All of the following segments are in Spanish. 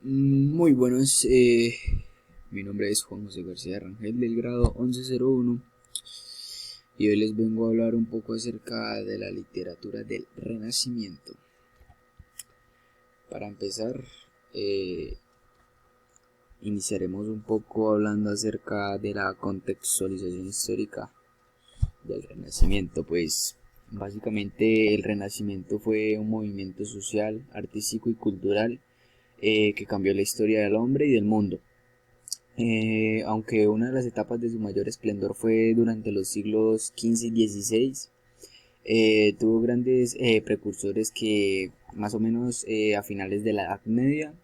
Muy buenos, mi nombre es Juan José García Rangel del grado 1101 y hoy les vengo a hablar un poco acerca de la literatura del Renacimiento. Para empezar, eh, iniciaremos un poco hablando acerca de la contextualización histórica del Renacimiento, pues básicamente el Renacimiento fue un movimiento social, artístico y cultural que cambió la historia del hombre y del mundo. Aunque una de las etapas de su mayor esplendor fue durante los siglos XV y XVI, tuvo grandes precursores que más o menos a finales de la Edad Media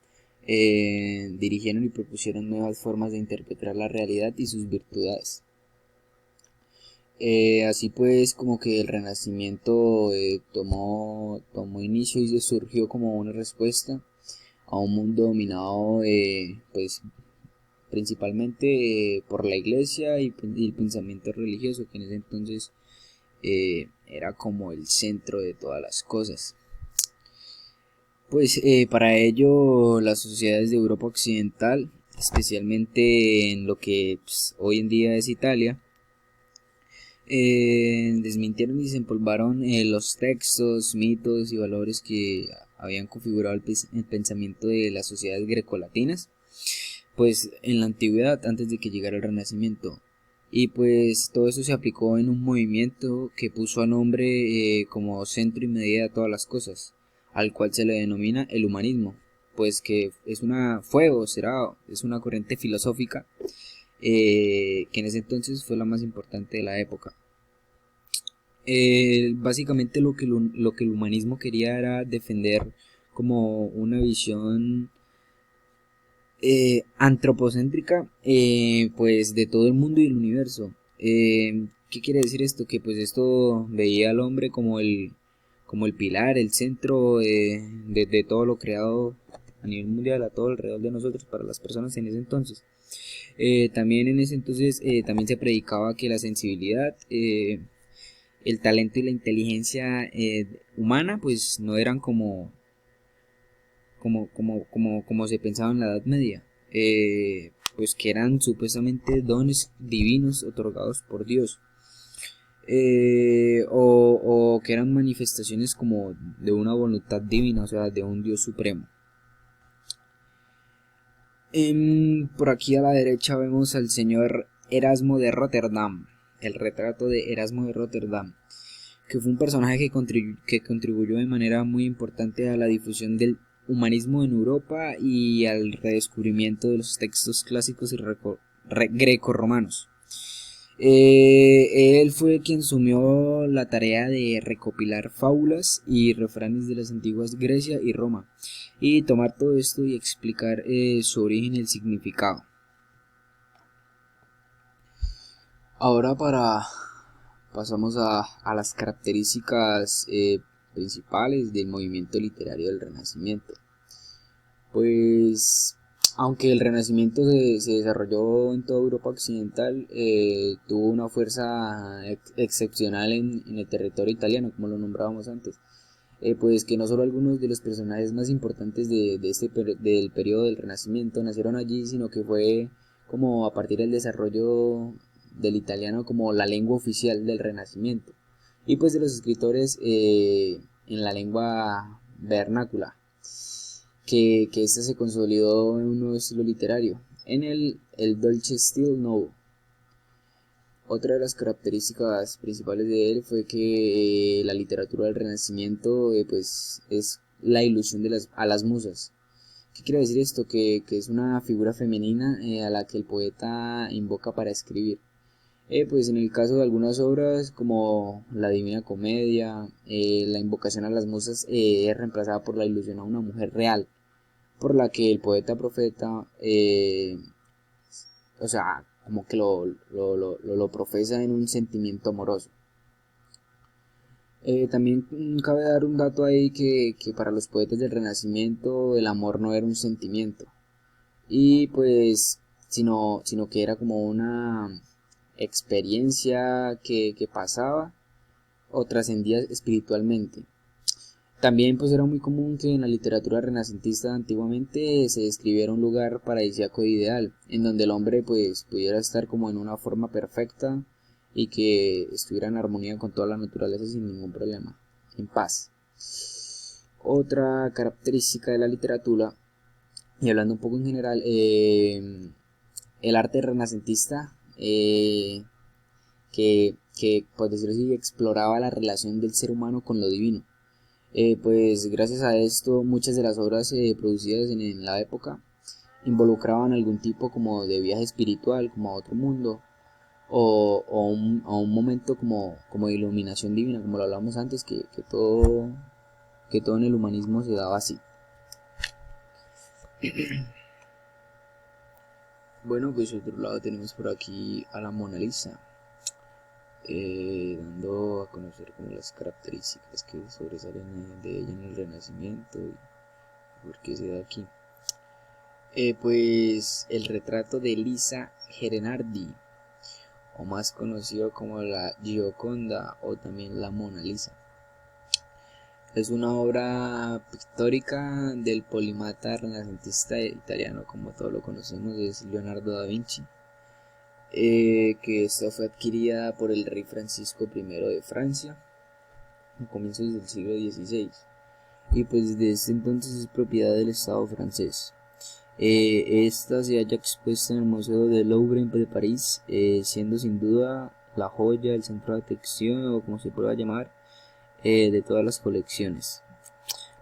dirigieron y propusieron nuevas formas de interpretar la realidad y sus virtudes. Así pues, como que el Renacimiento tomó inicio y surgió como una respuesta a un mundo dominado pues principalmente por la iglesia y el pensamiento religioso, que en ese entonces era como el centro de todas las cosas. Pues para ello las sociedades de Europa Occidental, especialmente en lo que pues, hoy en día es Italia, desmintieron y desempolvaron los textos, mitos y valores que habían configurado el pensamiento de las sociedades grecolatinas pues en la antigüedad antes de que llegara el Renacimiento. Y pues todo eso se aplicó en un movimiento que puso al hombre como centro y medida de todas las cosas, al cual se le denomina el humanismo, pues que es es una corriente filosófica que en ese entonces fue la más importante de la época. Básicamente lo que el humanismo quería era defender como una visión antropocéntrica pues de todo el mundo y el universo. ¿Qué quiere decir esto? Que pues esto veía al hombre como el pilar, el centro de todo lo creado a nivel mundial, a todo alrededor de nosotros, para las personas en ese entonces. También en ese entonces también se predicaba que la sensibilidad, el talento y la inteligencia humana pues no eran como se pensaba en la Edad Media, pues que eran supuestamente dones divinos otorgados por Dios, o que eran manifestaciones como de una voluntad divina, o sea, de un Dios supremo. Por aquí a la derecha vemos al señor Erasmo de Rotterdam, el retrato de Erasmo de Rotterdam, que fue un personaje que contribuyó de manera muy importante a la difusión del humanismo en Europa y al redescubrimiento de los textos clásicos y grecorromanos. Él fue quien sumió la tarea de recopilar fábulas y refranes de las antiguas Grecia y Roma y tomar todo esto y explicar su origen y el significado. Ahora pasamos a las características principales del movimiento literario del Renacimiento. Pues, aunque el Renacimiento se desarrolló en toda Europa Occidental, tuvo una fuerza excepcional en el territorio italiano, como lo nombrábamos antes. Pues que no solo algunos de los personajes más importantes del periodo del Renacimiento nacieron allí, sino que fue como a partir del desarrollo del italiano como la lengua oficial del Renacimiento y pues de los escritores en la lengua vernácula, que ésta se consolidó en un nuevo estilo literario, en el Dolce Stil Novo. Otra de las características principales de él fue que la literatura del Renacimiento pues es la ilusión a las musas. ¿Qué quiere decir esto? Que es una figura femenina a la que el poeta invoca para escribir. Pues en el caso de algunas obras como la Divina Comedia, la invocación a las musas es reemplazada por la ilusión a una mujer real, por la que el poeta profeta o sea, como que lo profesa en un sentimiento amoroso. También cabe dar un dato ahí que para los poetas del Renacimiento el amor no era un sentimiento, y pues, sino que era como una experiencia que pasaba o trascendía espiritualmente. También pues era muy común que en la literatura renacentista antiguamente se describiera un lugar paradisíaco ideal, en donde el hombre pues pudiera estar como en una forma perfecta y que estuviera en armonía con toda la naturaleza sin ningún problema, en paz. Otra característica de la literatura, y hablando un poco en general, el arte renacentista, que por decirlo así exploraba la relación del ser humano con lo divino. Pues gracias a esto muchas de las obras producidas en la época involucraban algún tipo como de viaje espiritual, como a otro mundo, a un momento como de iluminación divina, como lo hablamos antes, que todo en el humanismo se daba así. Bueno, pues otro lado tenemos por aquí a la Mona Lisa, dando a conocer como las características que sobresalen de ella en el Renacimiento y por qué se da aquí. Pues el retrato de Lisa Gerenardi, o más conocido como la Gioconda o también la Mona Lisa. Es una obra pictórica del polimata renacentista italiano, como todos lo conocemos, es Leonardo da Vinci, que esta fue adquirida por el rey Francisco I de Francia a comienzos del siglo XVI, y pues desde ese entonces es propiedad del Estado francés. Esta se halla expuesta en el Museo del Louvre de París, siendo sin duda la joya, el centro de atención o como se pueda llamar, de todas las colecciones.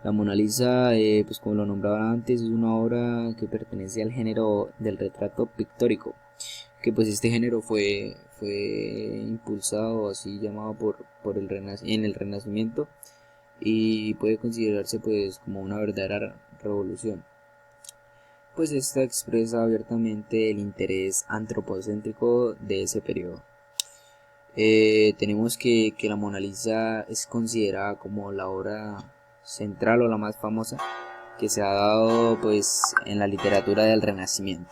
La Mona Lisa, pues como lo nombraba antes, es una obra que pertenece al género del retrato pictórico, que pues este género fue impulsado, así llamado por en el Renacimiento, y puede considerarse pues como una verdadera revolución, pues esta expresa abiertamente el interés antropocéntrico de ese periodo. Tenemos que la Mona Lisa es considerada como la obra central o la más famosa que se ha dado pues en la literatura del Renacimiento.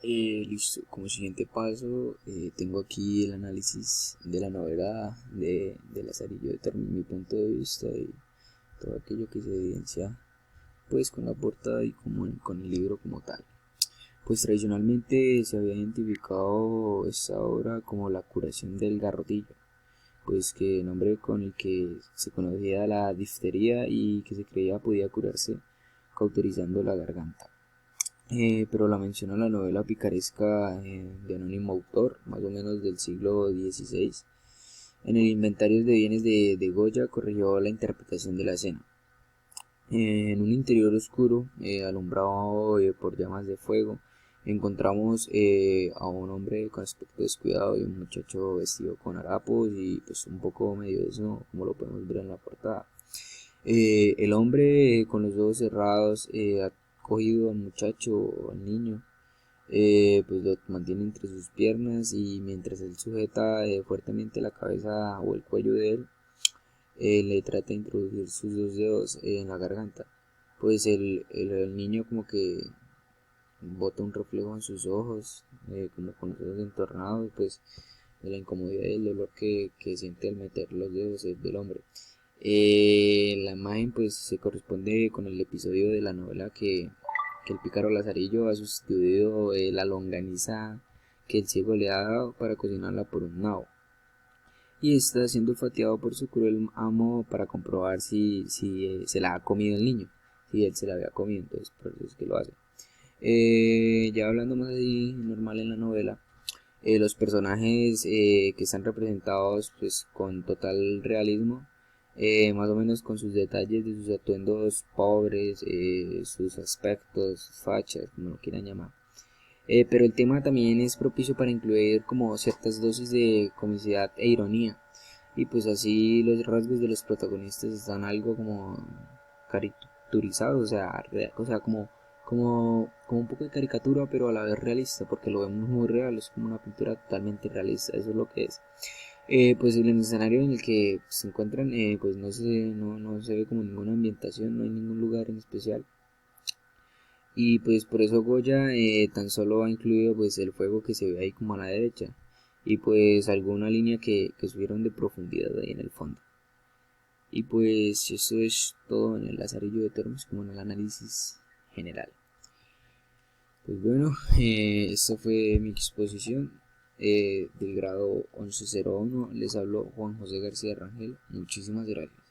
Listo, como siguiente paso tengo aquí el análisis de la novela de Lazarillo, de mi punto de vista y todo aquello que se evidencia pues con la portada y con el libro como tal. Pues tradicionalmente se había identificado esta obra como la curación del garrotillo, pues que nombre con el que se conocía la difteria y que se creía podía curarse cauterizando la garganta. Pero la menciona la novela picaresca de anónimo autor, más o menos del siglo XVI. En el inventario de bienes de Goya corrigió la interpretación de la escena. En un interior oscuro, alumbrado por llamas de fuego, encontramos a un hombre con aspecto descuidado y un muchacho vestido con harapos y pues un poco medio eso, como lo podemos ver en la portada. El hombre con los ojos cerrados ha cogido al muchacho o al niño, pues lo mantiene entre sus piernas y mientras él sujeta fuertemente la cabeza o el cuello de él, le trata de introducir sus dos dedos en la garganta. Pues el niño como que bota un reflejo en sus ojos, como con los ojos entornados, pues de la incomodidad y el dolor que siente al meter los dedos del hombre. La imagen pues se corresponde con el episodio de la novela que el pícaro Lazarillo ha sustituido la longaniza que el ciego le ha dado para cocinarla por un nabo, y está siendo olfateado por su cruel amo para comprobar si se la ha comido el niño, si él se la había comido, entonces por eso es que lo hace. Ya hablando más así normal en la novela, los personajes que están representados pues con total realismo, más o menos con sus detalles de sus atuendos pobres, sus aspectos, sus fachas, como lo quieran llamar. Pero el tema también es propicio para incluir como ciertas dosis de comicidad e ironía, y pues así los rasgos de los protagonistas están algo como caricaturizados, o sea como un poco de caricatura pero a la vez realista, porque lo vemos muy real, es como una pintura totalmente realista, eso es lo que es. Pues el escenario en el que se encuentran, pues no se ve como ninguna ambientación, no hay ningún lugar en especial, y pues por eso Goya tan solo ha incluido pues el fuego que se ve ahí como a la derecha y pues alguna línea que subieron de profundidad ahí en el fondo. Y pues eso es todo en el Lazarillo de Tormes, como en el análisis general. Pues bueno, esta fue mi exposición del grado 1101. Les habló Juan José García Rangel. Muchísimas gracias.